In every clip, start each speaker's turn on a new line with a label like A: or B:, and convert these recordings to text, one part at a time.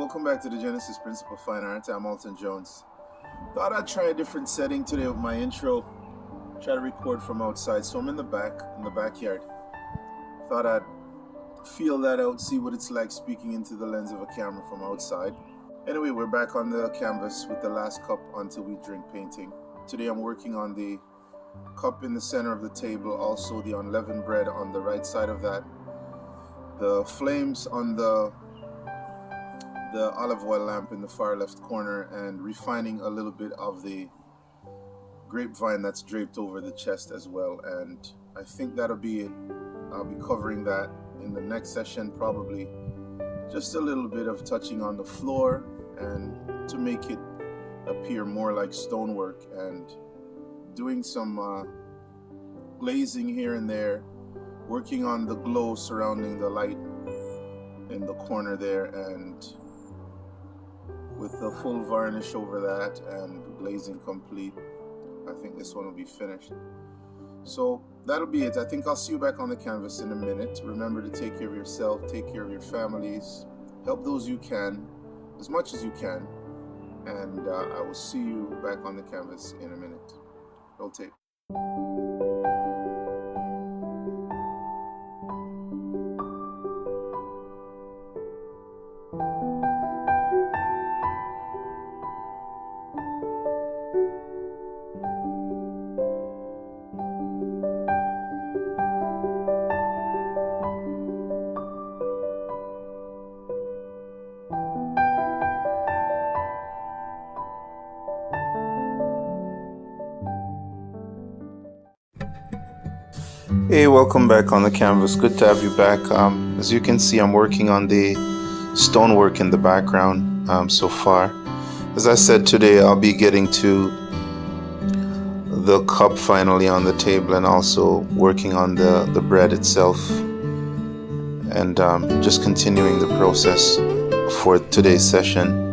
A: welcome back to the Genesis Principle Fine Art. I'm Alton Jones. Thought I'd try a different setting today with my intro. Try to record from outside. So I'm in the backyard. Thought I'd feel that out, see what it's like speaking into the lens of a camera from outside. Anyway, we're back on the canvas with the last cup until we drink painting. Today I'm working on the cup in the center of the table, also the unleavened bread on the right side of that, the flames on the olive oil lamp in the far left corner, and refining a little bit of the grapevine that's draped over the chest as well. And I think that'll be it. I'll be covering that in the next session, probably just a little bit of touching on the floor and to make it appear more like stonework, and doing some glazing here and there, working on the glow surrounding the light in the corner there, and with the full varnish over that and glazing complete, I think this one will be finished. So that'll be it. I think I'll see you back on the canvas in a minute. Remember to take care of yourself, take care of your families, help those you can, as much as you can, and I will see you back on the canvas in a minute. Roll tape. Hey, welcome back on the canvas. Good to have you back. As you can see, I'm working on the stonework in the background so far. As I said, today I'll be getting to the cup finally on the table, and also working on the bread itself, and just continuing the process for today's session.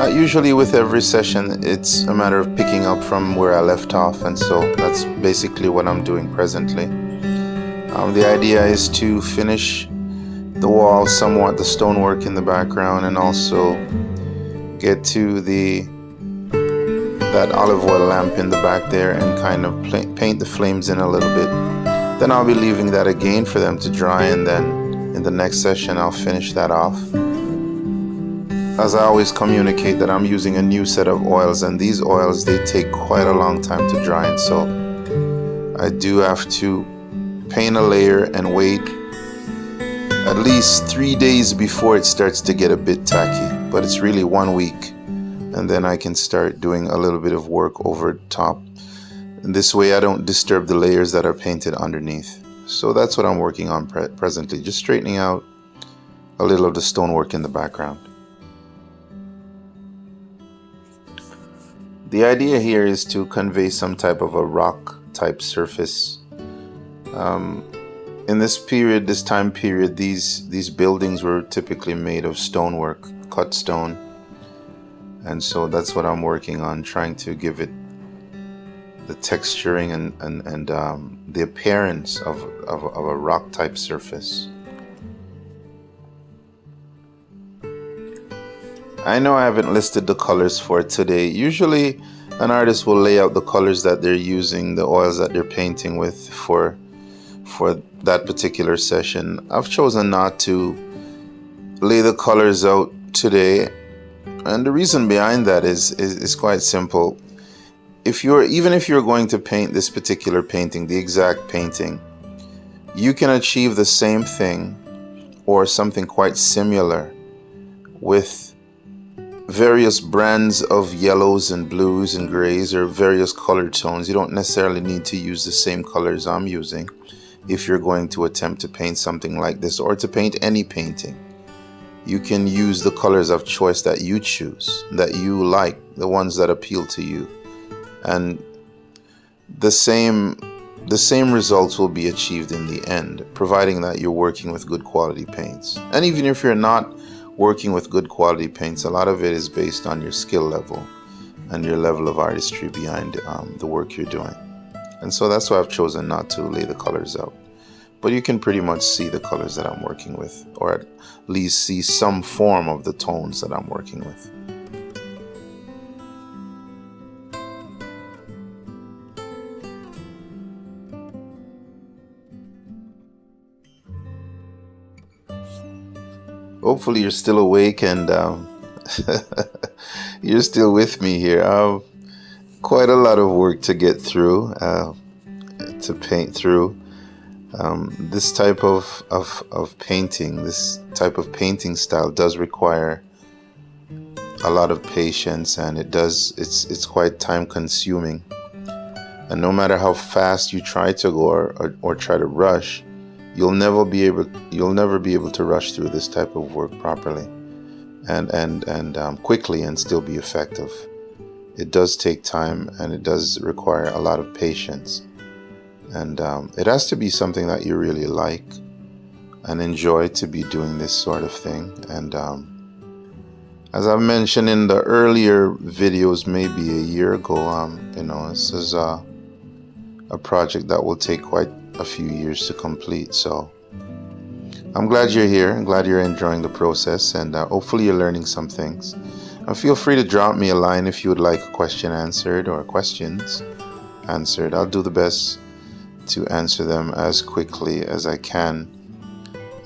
A: Usually with every session, it's a matter of picking up from where I left off, and so that's basically what I'm doing presently. The idea is to finish the wall somewhat, the stonework in the background, and also get to that olive oil lamp in the back there and kind of paint the flames in a little bit. Then I'll be leaving that again for them to dry, and then in the next session I'll finish that off. As I always communicate that I'm using a new set of oils, and these oils, they take quite a long time to dry, and so I do have to paint a layer and wait at least 3 days before it starts to get a bit tacky, but it's really 1 week, and then I can start doing a little bit of work over top. And this way I don't disturb the layers that are painted underneath. So that's what I'm working on presently, just straightening out a little of the stonework in the background. The idea here is to convey some type of a rock type surface. In this time period, these buildings were typically made of stonework, cut stone, and so that's what I'm working on, trying to give it the texturing and the appearance of a rock type surface. I know I haven't listed the colors for today. Usually an artist will lay out the colors that they're using, the oils that they're painting with for that particular session. I've chosen not to lay the colors out today, and the reason behind that is quite simple. Even if you're going to paint this particular painting, the exact painting, you can achieve the same thing or something quite similar with various brands of yellows and blues and grays, or various color tones. You don't necessarily need to use the same colors I'm using if you're going to attempt to paint something like this, or to paint any painting. You can use the colors of choice that you choose, that you like, the ones that appeal to you, and the same results will be achieved in the end, providing that you're working with good quality paints. And even if you're not working with good quality paints, a lot of it is based on your skill level and your level of artistry behind the work you're doing. And so that's why I've chosen not to lay the colors out. but you can pretty much see the colors that I'm working with, or at least see some form of the tones that I'm working with. Hopefully you're still awake and you're still with me here. Quite a lot of work to get through, to paint through. This type of painting, this type of painting style does require a lot of patience, and it's quite time consuming. And no matter how fast you try to go or try to rush, you'll never be able to rush through this type of work properly and quickly and still be effective. It does take time, and it does require a lot of patience. And it has to be something that you really like and enjoy to be doing this sort of thing. And as I mentioned in the earlier videos, maybe a year ago, this is a project that will take quite a few years to complete. So I'm glad you're here. I'm glad you're enjoying the process, and hopefully you're learning some things. And feel free to drop me a line if you would like a question answered or questions answered. I'll do the best to answer them as quickly as I can.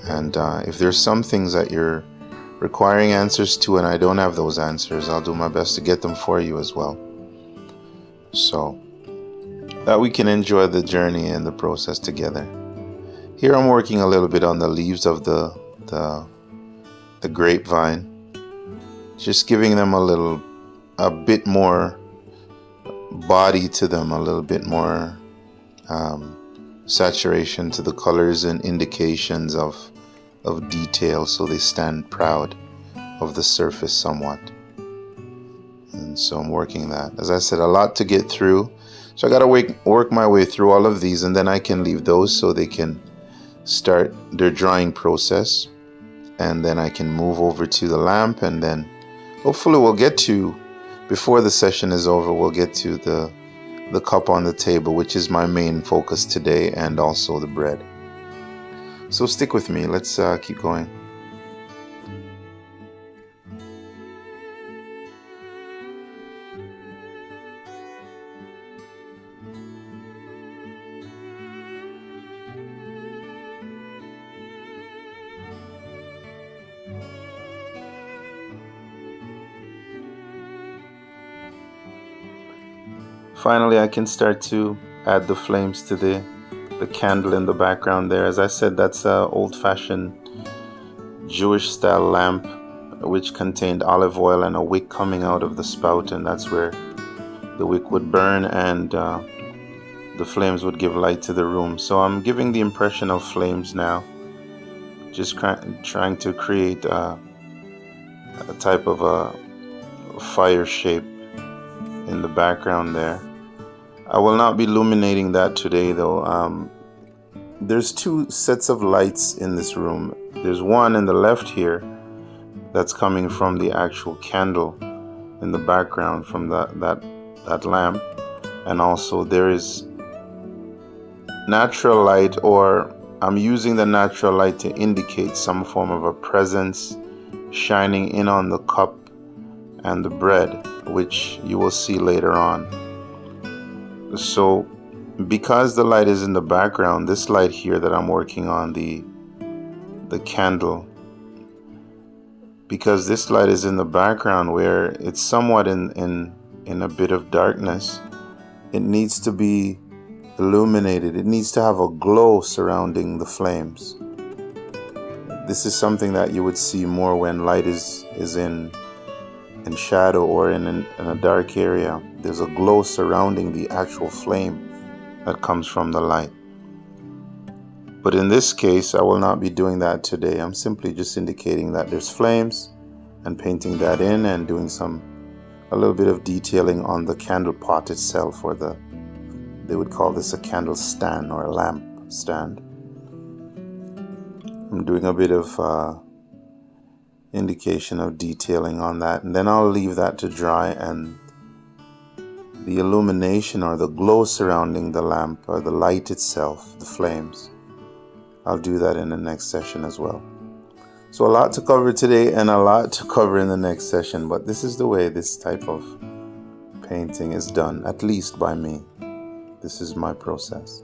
A: And if there's some things that you're requiring answers to and I don't have those answers, I'll do my best to get them for you as well, so that we can enjoy the journey and the process together. Here I'm working a little bit on the leaves of the grapevine, just giving them a bit more body to them, a little bit more saturation to the colors and indications of detail, so they stand proud of the surface somewhat. And so I'm working that. As I said, a lot to get through, so I got to work my way through all of these, and then I can leave those so they can start their drying process, and then I can move over to the lamp, and then hopefully we'll get to, before the session is over, we'll get to the cup on the table, which is my main focus today, and also the bread. So stick with me. Let's keep going. Finally, I can start to add the flames to the candle in the background there. As I said, that's an old-fashioned Jewish style lamp which contained olive oil and a wick coming out of the spout, and that's where the wick would burn and the flames would give light to the room. So I'm giving the impression of flames now, just trying to create a type of a fire shape in the background there. I will not be illuminating that today though. There's two sets of lights in this room. There's one in the left here that's coming from the actual candle in the background from that lamp, and also there is natural light, or I'm using the natural light to indicate some form of a presence shining in on the cup and the bread, which you will see later on. So because the light is in the background, this light here that I'm working on, the candle, because this light is in the background where it's somewhat in a bit of darkness, it needs to be illuminated. It needs to have a glow surrounding the flames. This is something that you would see more when light is in shadow or in a dark area. There's a glow surrounding the actual flame that comes from the light. But in this case, I will not be doing that today. I'm simply just indicating that there's flames and painting that in and doing a little bit of detailing on the candle pot itself, or they would call this a candle stand or a lamp stand. I'm doing a bit of indication of detailing on that, and then I'll leave that to dry, and the illumination or the glow surrounding the lamp or the light itself, the flames, I'll do that in the next session as well. So a lot to cover today and a lot to cover in the next session, but this is the way this type of painting is done, at least by me. This is my process.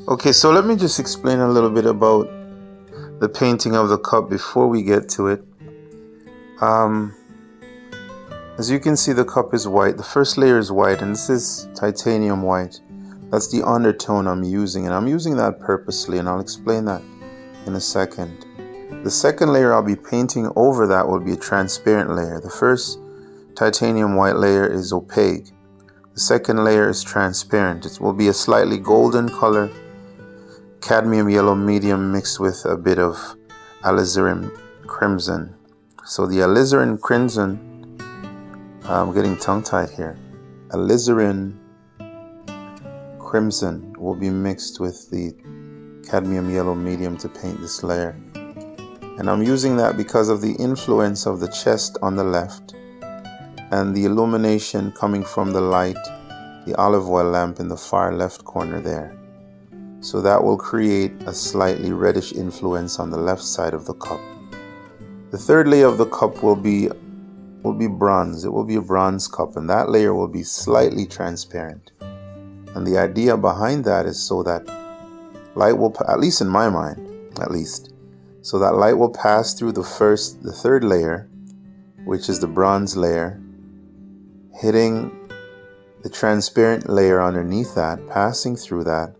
A: Okay, so let me just explain a little bit about the painting of the cup before we get to it. As you can see, the cup is white. The first layer is white, and this is titanium white. That's the undertone I'm using, and I'm using that purposely, and I'll explain that in a second. The second layer I'll be painting over that will be a transparent layer. The first titanium white layer is opaque. The second layer is transparent. It will be a slightly golden color, cadmium yellow medium mixed with a bit of alizarin crimson. So the alizarin crimson, I'm getting tongue-tied here. Alizarin crimson will be mixed with the cadmium yellow medium to paint this layer. And I'm using that because of the influence of the chest on the left and the illumination coming from the light, the olive oil lamp in the far left corner there. So that will create a slightly reddish influence on the left side of the cup. The third layer of the cup will be bronze. It will be a bronze cup, and that layer will be slightly transparent. And the idea behind that is so that light will, at least in my mind, so that light will pass through the third layer, which is the bronze layer, hitting the transparent layer underneath that, passing through that,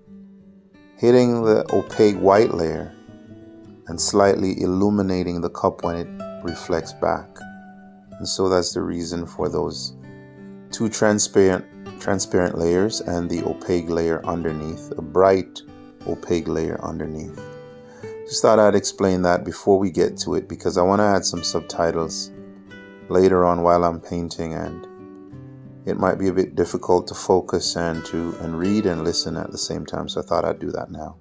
A: hitting the opaque white layer, and slightly illuminating the cup when it reflects back. And so that's the reason for those two transparent layers and the opaque layer underneath, a bright opaque layer underneath. Just thought I'd explain that before we get to it, because I want to add some subtitles later on while I'm painting, and it might be a bit difficult to focus and read and listen at the same time, so I thought I'd do that now.